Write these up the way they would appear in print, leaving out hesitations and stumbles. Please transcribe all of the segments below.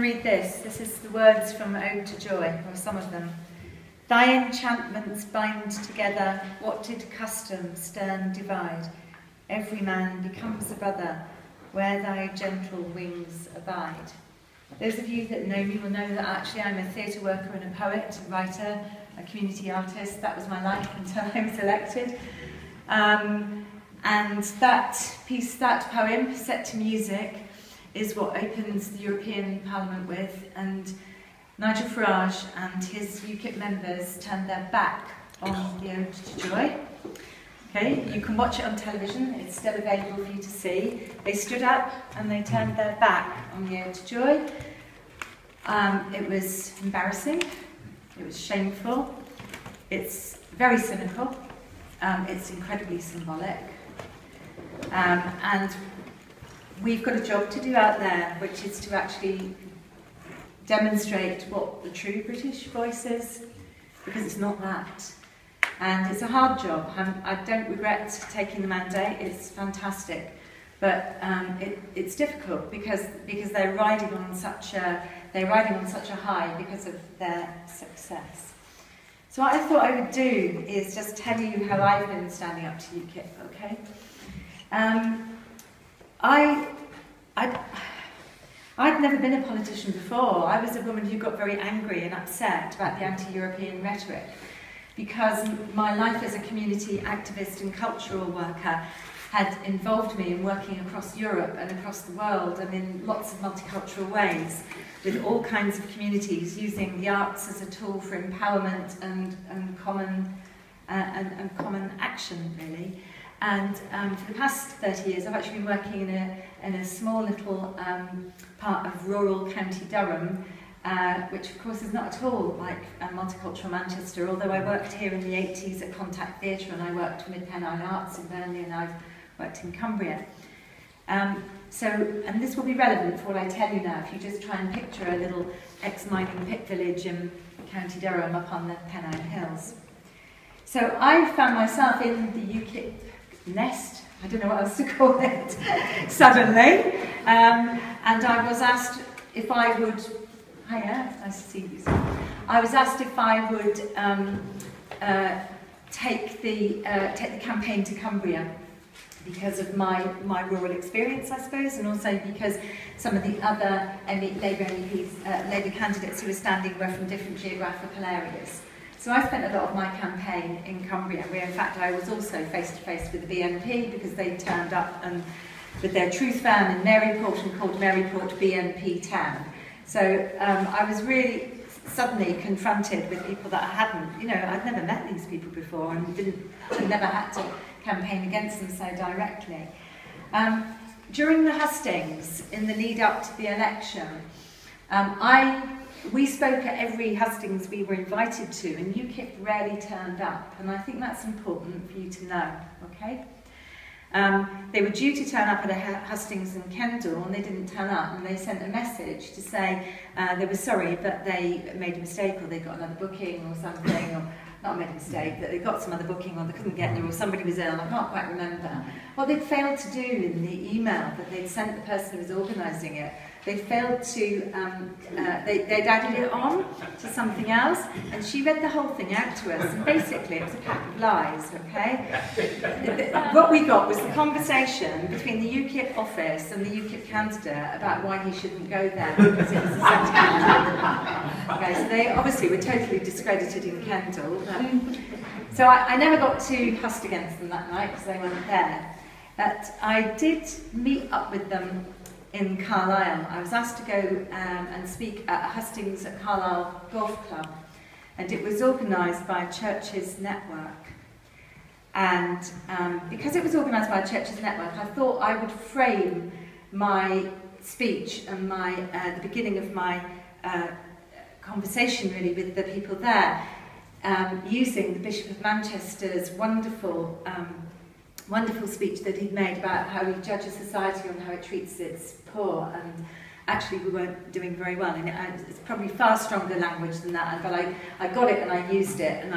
read this. This is the words from Ode to Joy, or some of them. Thy enchantments bind together, what did custom stern divide? Every man becomes a brother, where thy gentle wings abide. Those of you that know me will know that actually I'm a theatre worker and a poet, a writer, a community artist. That was my life until I was elected. And that piece, that poem, set to music, is what opens the European Parliament with, and Nigel Farage and his Ukip members turned their back on the Ode to Joy. Okay, you can watch it on television, it's still available for you to see. They stood up and they turned their back on the Ode to Joy. It was embarrassing, it was shameful, it's very cynical, it's incredibly symbolic. And we've got a job to do out there, which is to actually demonstrate what the true British voice is, because it's not that. And it's a hard job. I don't regret taking the mandate, it's fantastic. But it's difficult because they're riding on such a high because of their success. So what I thought I would do is just tell you how I've been standing up to Ukip, okay? I'd never been a politician before. I was a woman who got very angry and upset about the anti-European rhetoric because my life as a community activist and cultural worker had involved me in working across Europe and across the world and in lots of multicultural ways with all kinds of communities, using the arts as a tool for empowerment and common action, really. And for the past 30 years, I've actually been working in a small little part of rural County Durham, which of course is not at all like multicultural Manchester, although I worked here in the 80s at Contact Theatre and I worked with Pennine Arts in Burnley and I've worked in Cumbria. And this will be relevant for what I tell you now, if you just try and picture a little ex-mining pit village in County Durham up on the Pennine Hills. So I found myself in the Ukip nest, I don't know what else to call it, suddenly, and I was asked if I would, hiya, nice to see you. I was asked if I would take the campaign to Cumbria because of my rural experience, I suppose, and also because some of the other Labour MPs, Labour candidates who were standing were from different geographical areas. So I spent a lot of my campaign in Cumbria, where in fact I was also face-to-face with the BNP because they turned up and with their truth van in Maryport and called Maryport BNP Town. So I was really suddenly confronted with people that I hadn't, I'd never met these people before and never had to campaign against them so directly. During the hustings, in the lead up to the election, we spoke at every hustings we were invited to, and Ukip rarely turned up, and I think that's important for you to know, okay? They were due to turn up at a hustings in Kendal, and they didn't turn up, and they sent a message to say they were sorry, but they made a mistake, or they got another booking or something, or not made a mistake, that they got some other booking, or they couldn't get there, or somebody was ill, I can't quite remember. What they'd failed to do in the email that they'd sent the person who was organising it, they failed to, they'd added it on to something else, and she read the whole thing out to us, and basically it was a pack of lies, okay? What we got was the conversation between the Ukip office and the Ukip candidate about why he shouldn't go there, because it was a second. Okay, so they obviously were totally discredited in Kendal. So I never got to hust against them that night, because they weren't there. But I did meet up with them in Carlisle. I was asked to go and speak at a hustings at Carlisle Golf Club, and it was organised by Churches Network. And because it was organised by Churches Network, I thought I would frame my speech and the beginning of my conversation really with the people there, using the Bishop of Manchester's wonderful speech that he'd made about how he judges society and how it treats its poor, and actually we weren't doing very well. And it's probably far stronger language than that, but I got it and I used it, and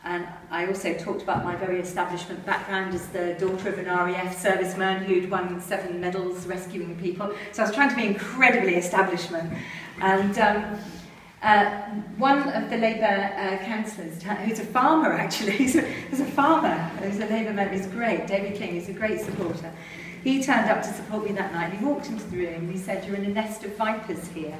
And I also talked about my very establishment background as the daughter of an RAF serviceman who'd won 7 medals rescuing people. So I was trying to be incredibly establishment. And one of the Labour councillors, who's a farmer actually, he's a farmer, who's a Labour member, he's great, David King, he's a great supporter. He turned up to support me that night. He walked into the room and he said, "You're in a nest of vipers here."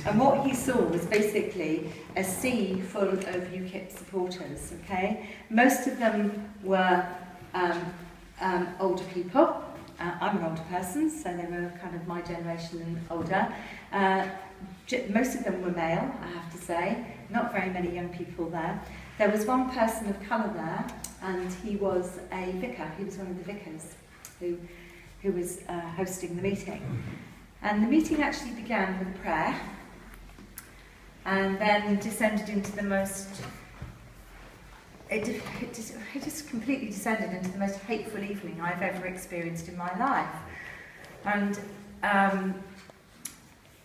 And what he saw was basically a sea full of UKIP supporters, okay? Most of them were older people. I'm an older person, so they were kind of my generation and older. Most of them were male, I have to say. Not very many young people there. There was one person of colour there, and he was a vicar. He was one of the vicars who was hosting the meeting. And the meeting actually began with a prayer, and then descended into the most... It just completely descended into the most hateful evening I've ever experienced in my life. And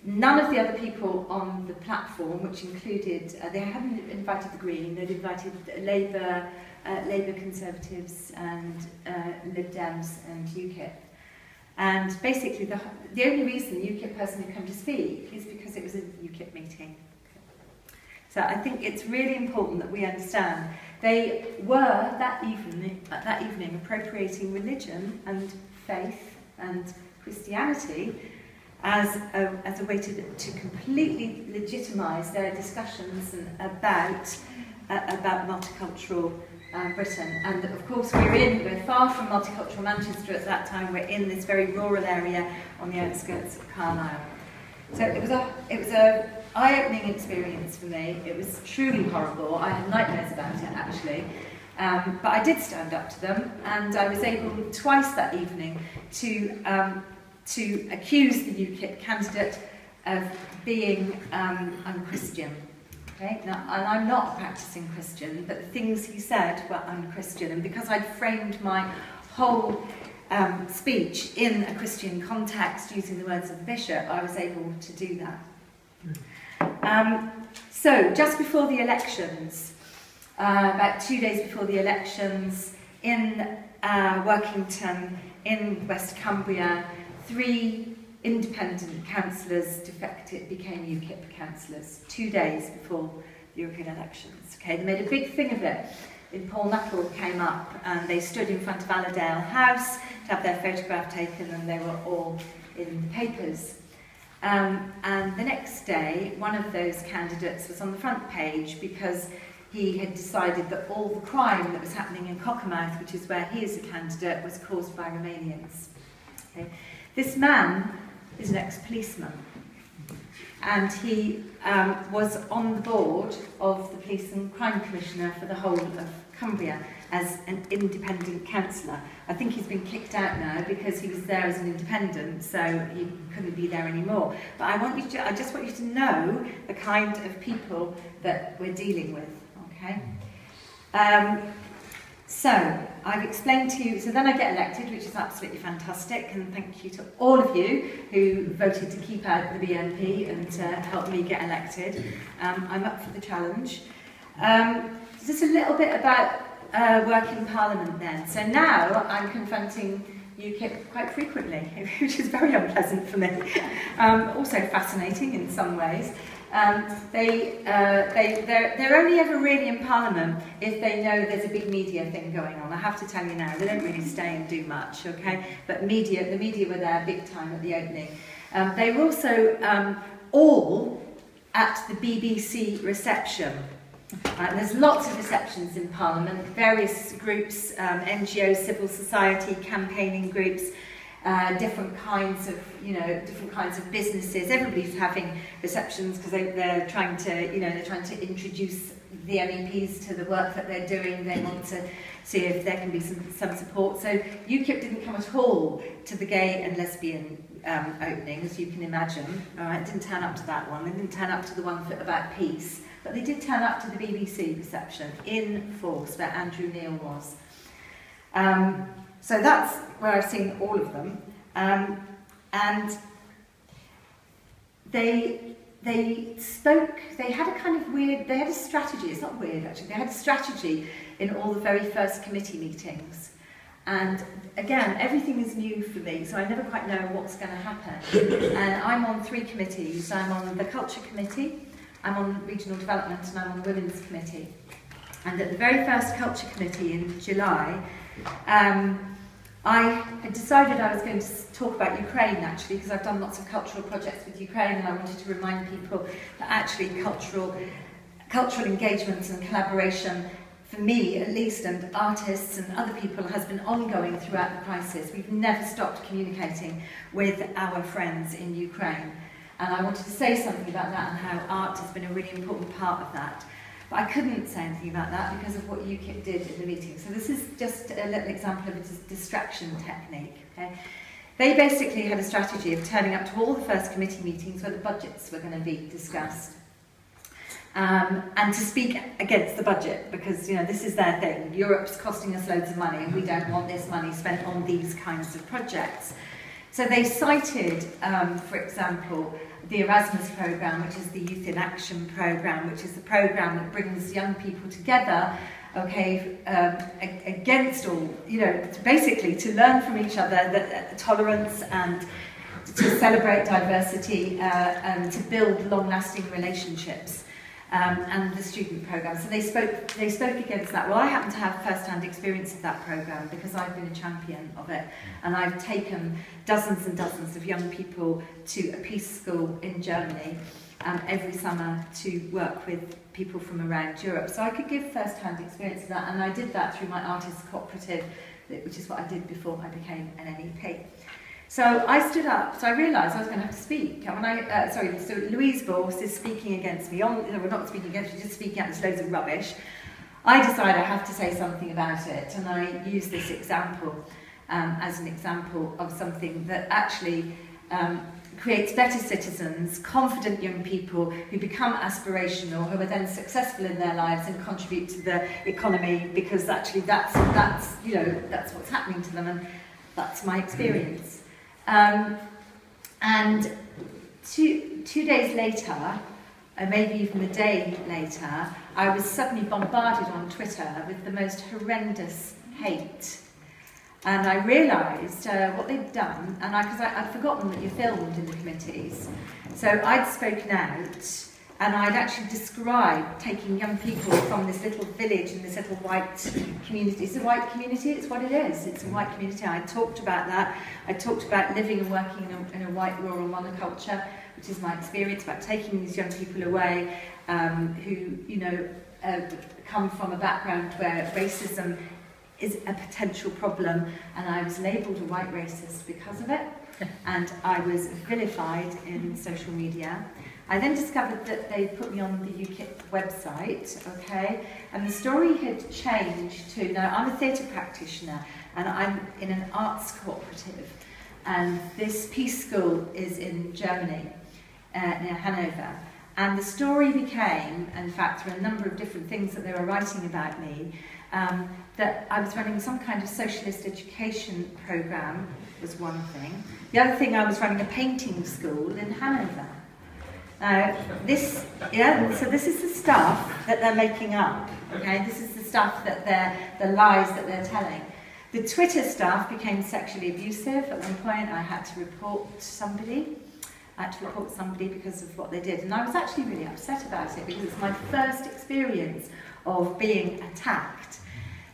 none of the other people on the platform, which included, they hadn't invited the Green, they'd invited Labour, Conservatives and Lib Dems and UKIP. And basically the only reason the UKIP person had come to speak is because it was a UKIP meeting. So I think it's really important that we understand they were that evening appropriating religion and faith and Christianity as a way to completely legitimise their discussions about multicultural Britain. And of course we're far from multicultural Manchester at that time. We're in this very rural area on the outskirts of Carlisle. So it was a eye-opening experience for me. It was truly horrible. I had nightmares about it actually. But I did stand up to them, and I was able twice that evening to accuse the UKIP candidate of being unchristian. Okay? Now, and I'm not a practicing Christian, but the things he said were unchristian, and because I'd framed my whole speech in a Christian context using the words of the bishop, I was able to do that. So, just before the elections, about 2 days before the elections, in Workington, in West Cumbria, 3 independent councillors became UKIP councillors 2 days before the European elections. Okay, they made a big thing of it. Paul Knuckle came up and they stood in front of Allerdale House to have their photograph taken, and they were all in the papers. And the next day, one of those candidates was on the front page because he had decided that all the crime that was happening in Cockermouth, which is where he is a candidate, was caused by Romanians. Okay. This man is an ex-policeman, and he was on the board of the Police and Crime Commissioner for the whole of Cumbria as an independent councillor. I think he's been kicked out now because he was there as an independent, so he couldn't be there anymore. But I just want you to know the kind of people that we're dealing with, okay? So, I've explained to you, so then I get elected, which is absolutely fantastic, and thank you to all of you who voted to keep out the BNP and to help me get elected. I'm up for the challenge. Just a little bit about work in Parliament then. So now I'm confronting UKIP quite frequently, which is very unpleasant for me. Also fascinating in some ways. They're only ever really in Parliament if they know there's a big media thing going on. I have to tell you now, they don't really stay and do much, okay? But the media were there big time at the opening. They were also all at the BBC reception. There's lots of receptions in Parliament, various groups, NGOs, civil society, campaigning groups, different kinds of businesses. Everybody's having receptions because they're trying to introduce the MEPs to the work that they're doing. They want to see if there can be some support. So UKIP didn't come at all to the gay and lesbian opening, as you can imagine. All right, didn't turn up to that one. They didn't turn up to the one about peace, but they did turn up to the BBC reception in force, where Andrew Neil was. So that's where I've seen all of them. And they they spoke, they had a kind of weird, they had a strategy, it's not weird actually, they had a strategy in all the very first committee meetings. And again, everything is new for me, so I never quite know what's going to happen. And I'm on 3 committees. I'm on the Culture Committee, I'm on Regional Development, and I'm on the Women's Committee. And at the very first Culture Committee in July, I had decided I was going to talk about Ukraine, actually, because I've done lots of cultural projects with Ukraine, and I wanted to remind people that actually cultural engagements and collaboration, for me at least, and artists and other people, has been ongoing throughout the crisis. We've never stopped communicating with our friends in Ukraine. And I wanted to say something about that and how art has been a really important part of that. But I couldn't say anything about that because of what Ukip did in the meeting. So this is just a little example of a distraction technique. Okay? They basically had a strategy of turning up to all the first committee meetings where the budgets were going to be discussed. And to speak against the budget, because, you know, this is their thing. Europe's costing us loads of money and we don't want this money spent on these kinds of projects. So they cited, for example, the Erasmus programme, which is the Youth in Action programme, which is the programme that brings young people together, okay, against all, you know, basically to learn from each other, that tolerance and to celebrate diversity and to build long-lasting relationships. And the student programme. So they spoke against that. Well, I happen to have first-hand experience of that programme because I've been a champion of it, and I've taken dozens and dozens of young people to a peace school in Germany every summer to work with people from around Europe. So I could give first-hand experience of that, and I did that through my artists cooperative, which is what I did before I became an MEP. So I stood up, so I realised I was going to have to speak. And when so Louise Borst is speaking against me, we're not speaking against me, just speaking out this loads of rubbish. I decided I have to say something about it, and I use this example as an example of something that actually creates better citizens, confident young people who become aspirational, who are then successful in their lives and contribute to the economy, because actually that's you know, that's what's happening to them, and that's my experience. And two days later, maybe even a day later, I was suddenly bombarded on Twitter with the most horrendous hate. And I realised what they'd done, and because I'd forgotten that you filmed in the committees. So I'd spoken out, and I'd actually described taking young people from this little village in this little white community. It's a white community, it's what it is. It's a white community. I talked about that. I talked about living and working in a white rural monoculture, which is my experience, about taking these young people away who, you know, come from a background where racism is a potential problem, and I was labelled a white racist because of it, and I was vilified in social media. I then discovered that they put me on the Ukip website, okay, and the story had changed to, now I'm a theatre practitioner and I'm in an arts cooperative, and this peace school is in Germany, near Hanover, and the story became, in fact, through a number of different things that they were writing about me, that I was running some kind of socialist education programme was one thing. The other thing, I was running a painting school in Hanover. So this is the stuff that they're making up, okay? This is the stuff that the lies that they're telling. The Twitter stuff became sexually abusive. At one point I had to report somebody. Because of what they did. And I was actually really upset about it because it's my first experience of being attacked.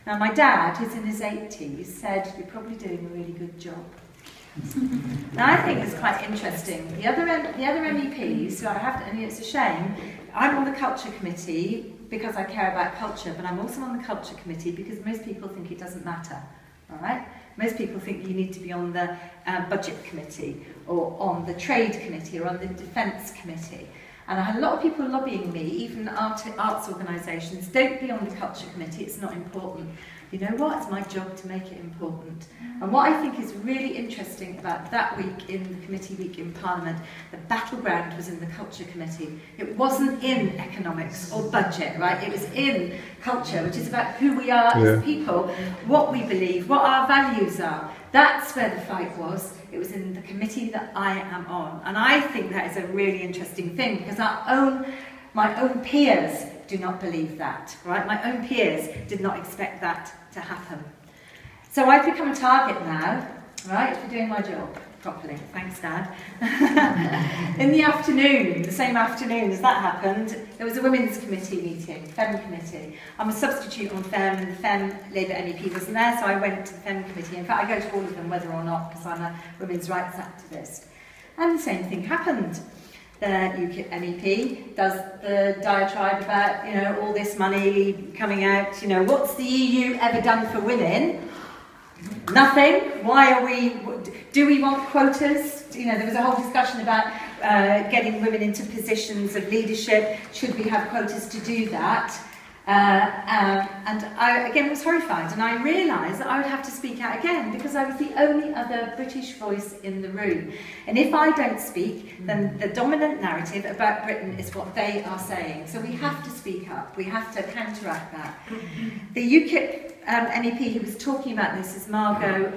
Now my dad, who's in his 80s, said, "You're probably doing a really good job." Now I think it's quite interesting. The other MEPs, who I have to, and it's a shame, I'm on the Culture Committee because I care about culture, but I'm also on the Culture Committee because most people think it doesn't matter, all right? Most people think you need to be on the Budget Committee or on the Trade Committee or on the Defence Committee. And I had a lot of people lobbying me, even arts organisations, don't be on the Culture Committee, it's not important. You know what? It's my job to make it important. And what I think is really interesting about that week in the committee week in Parliament, the battleground was in the Culture Committee. It wasn't in economics or budget, right? It was in culture, which is about who we are as people, what we believe, what our values are. That's where the fight was. it was in the committee that I am on. And I think that is a really interesting thing, because my own peers do not believe that, right? My own peers did not expect that to happen. So I've become a target now, right, for doing my job properly. Thanks, Dad. In the afternoon, the same afternoon as that happened, there was a Women's Committee meeting, Fem Committee. I'm a substitute on Fem, and the Fem Labour MEP wasn't there, so I went to the Fem Committee. In fact, I go to all of them, whether or not, because I'm a women's rights activist. And the same thing happened. The Ukip MEP does the diatribe about, you know, all this money coming out, you know, what's the EU ever done for women? Nothing. Why are we, do we want quotas? You know, there was a whole discussion about getting women into positions of leadership. Should we have quotas to do that? And I, again, was horrified, and I realised that I would have to speak out again, because I was the only other British voice in the room. And if I don't speak, then the dominant narrative about Britain is what they are saying. So we have to speak up. We have to counteract that. The UKIP MEP who was talking about this is Margot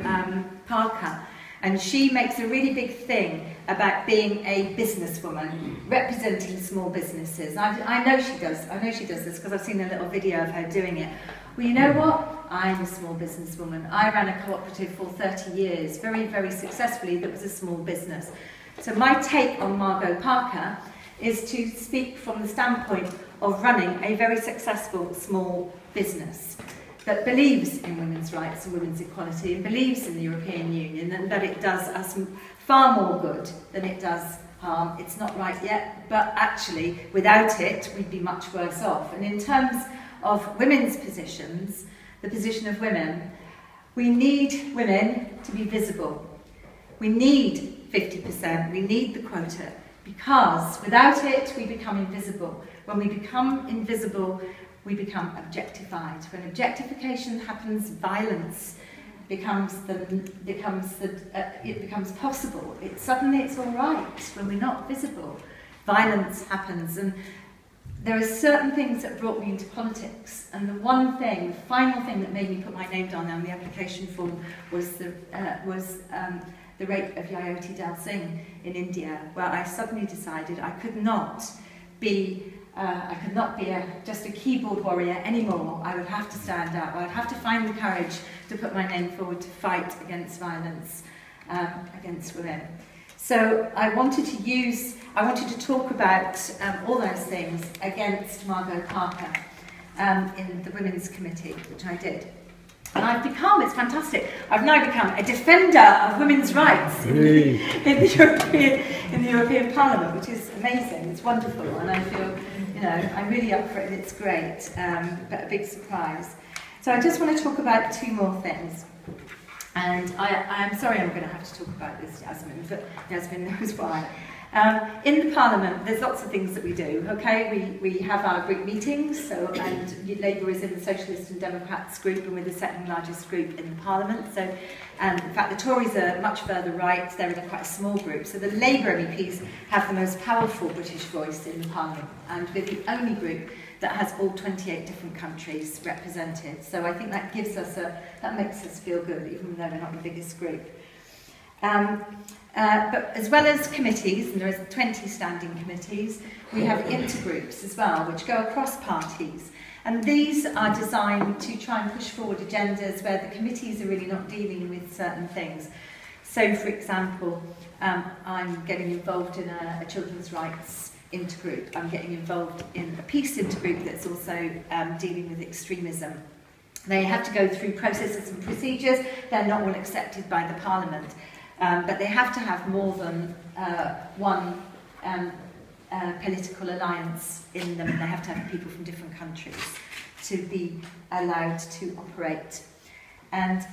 Parker, and she makes a really big thing about being a businesswoman, representing small businesses. I know she does. I know she does this because I've seen a little video of her doing it. Well, you know what? I'm a small businesswoman. I ran a cooperative for 30 years, very, very successfully, that was a small business. So my take on Margot Parker is to speak from the standpoint of running a very successful small business that believes in women's rights and women's equality, and believes in the European Union, and that it does us far more good than it does harm. It's not right yet, but actually, without it, we'd be much worse off. And in terms of women's positions, the position of women, we need women to be visible. We need 50%, we need the quota, because without it, we become invisible. When we become invisible, we become objectified. When objectification happens, violence becomes possible. Suddenly it's all right when we're not visible. Violence happens, and there are certain things that brought me into politics. And the one thing, the final thing that made me put my name down on the application form was the rape of Jayoti Dal Singh in India, where I suddenly decided I could not be just a keyboard warrior anymore. I would have to stand up. I would have to find the courage to put my name forward to fight against violence against women. So I wanted to talk about all those things against Margot Parker in the Women's Committee, which I did. And it's fantastic, I've now become a defender of women's rights in the European Parliament, which is amazing, it's wonderful, and I feel, you know, I'm really up for it, and it's great, but a big surprise. So I just want to talk about two more things. And I'm sorry I'm going to have to talk about this, Yasmin, but Yasmin knows why. In the Parliament, there's lots of things that we do, okay? We have our group meetings, and Labour is in the Socialist and Democrats group, and we're the second largest group in the Parliament. So, in fact, the Tories are much further right, they're in quite a small group. So the Labour MEPs have the most powerful British voice in the Parliament, and we're the only group that has all 28 different countries represented. So I think that makes us feel good, even though we're not the biggest group. But as well as committees, and there are 20 standing committees, we have intergroups as well, which go across parties. And these are designed to try and push forward agendas where the committees are really not dealing with certain things. So, for example, I'm getting involved in a children's rights intergroup. I'm getting involved in a peace intergroup that's also dealing with extremism. They have to go through processes and procedures. They're not all accepted by the Parliament. But they have to have more than one political alliance in them, and they have to have people from different countries to be allowed to operate. And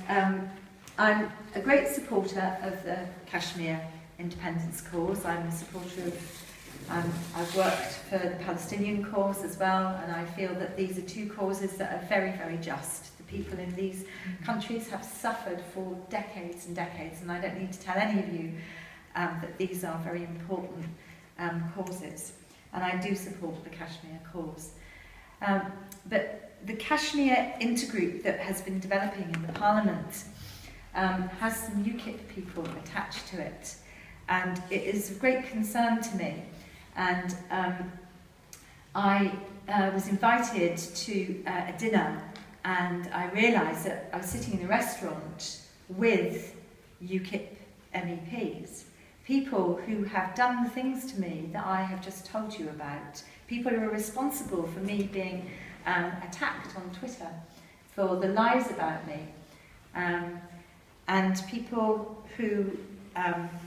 I'm a great supporter of the Kashmir independence cause. I'm a supporter of, I've worked for the Palestinian cause as well, and I feel that these are two causes that are very, very just. People in these countries have suffered for decades and decades, and I don't need to tell any of you that these are very important causes, and I do support the Kashmir cause. But the Kashmir intergroup that has been developing in the Parliament has some UKIP people attached to it. And it is of great concern to me. And I was invited to a dinner, and I realised that I was sitting in a restaurant with UKIP MEPs, people who have done the things to me that I have just told you about, people who are responsible for me being attacked on Twitter for the lies about me, and people who,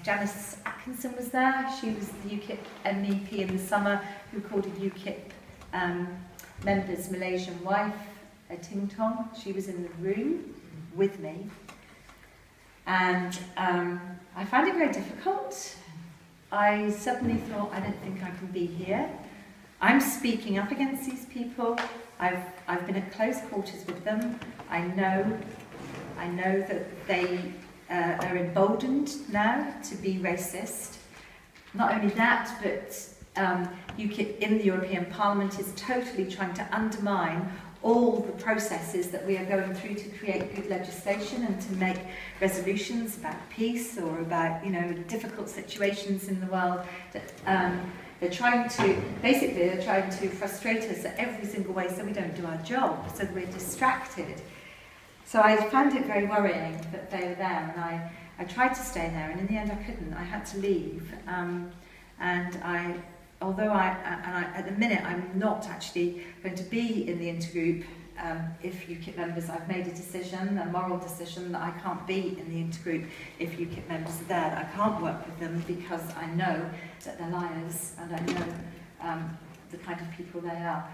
Janice Atkinson was there, she was the UKIP MEP in the summer who called a UKIP member's Malaysian wife a ting tong. She was in the room with me, and I found it very difficult. I suddenly thought, I don't think I can be here. I'm speaking up against these people. I've been at close quarters with them. I know that they are emboldened now to be racist. Not only that, but UKIP in the European Parliament is totally trying to undermine all the processes that we are going through to create good legislation and to make resolutions about peace or about, you know, difficult situations in the world. They're trying to frustrate us in every single way so we don't do our job, so that we're distracted. So I found it very worrying that they were there, and I tried to stay there, and in the end I couldn't. I had to leave, although at the minute I'm not actually going to be in the intergroup. If UKIP members, I've made a decision, a moral decision, that I can't be in the intergroup if UKIP members are there, that I can't work with them because I know that they're liars and I know the kind of people they are.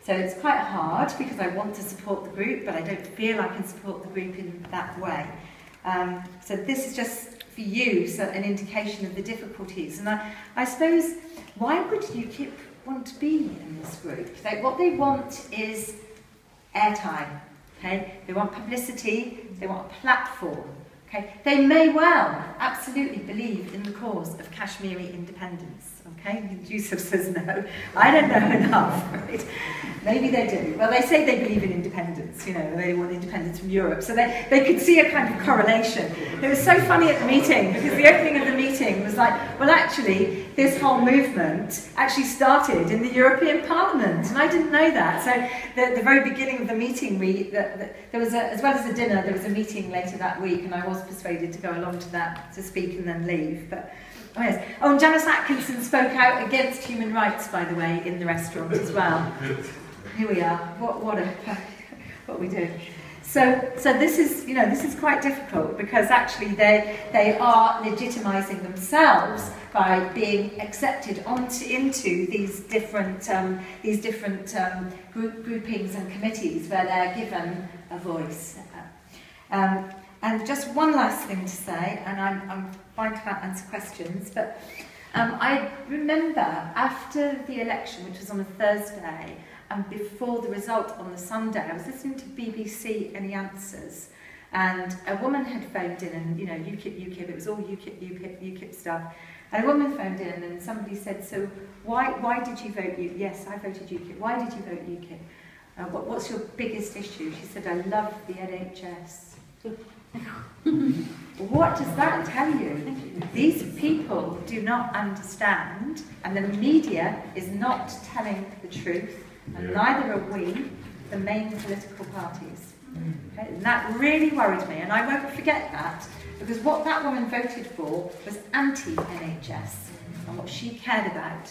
So it's quite hard because I want to support the group, but I don't feel I can support the group in that way. So this is just for you, so an indication of the difficulties. And I suppose, why would UKIP want to be in this group? What they want is airtime. Okay? They want publicity, they want a platform. Okay? They may well absolutely believe in the cause of Kashmiri independence. Okay? Yusuf says no. I don't know enough, right? Maybe they do. Well, they say they believe in independence, you know, they want independence from Europe. So they could see a kind of correlation. It was so funny at the meeting, because the opening of the meeting was like, well, actually, this whole movement actually started in the European Parliament, and I didn't know that. So the very beginning of the meeting, there was as well as the dinner, there was a meeting later that week, and I was persuaded to go along to that to speak and then leave. But oh yes. Oh, and Janice Atkinson spoke out against human rights, by the way, in the restaurant as well. Here we are. What we do. So this is, you know, this is quite difficult, because actually they are legitimising themselves by being accepted into these different groupings and committees where they're given a voice. And just one last thing to say, and I'm fine to answer questions, but I remember after the election, which was on a Thursday, and before the result on the Sunday, I was listening to BBC Any Answers, and a woman had phoned in, and, you know, UKIP, it was all UKIP stuff, and a woman phoned in, and somebody said, so why did you vote UKIP? Yes, I voted UKIP. Why did you vote UKIP? What's your biggest issue? She said, I love the NHS. What does that tell you? These people do not understand, and the media is not telling the truth, and neither are we, the main political parties. Okay? And that really worried me, and I won't forget that, because what that woman voted for was anti-NHS, and what she cared about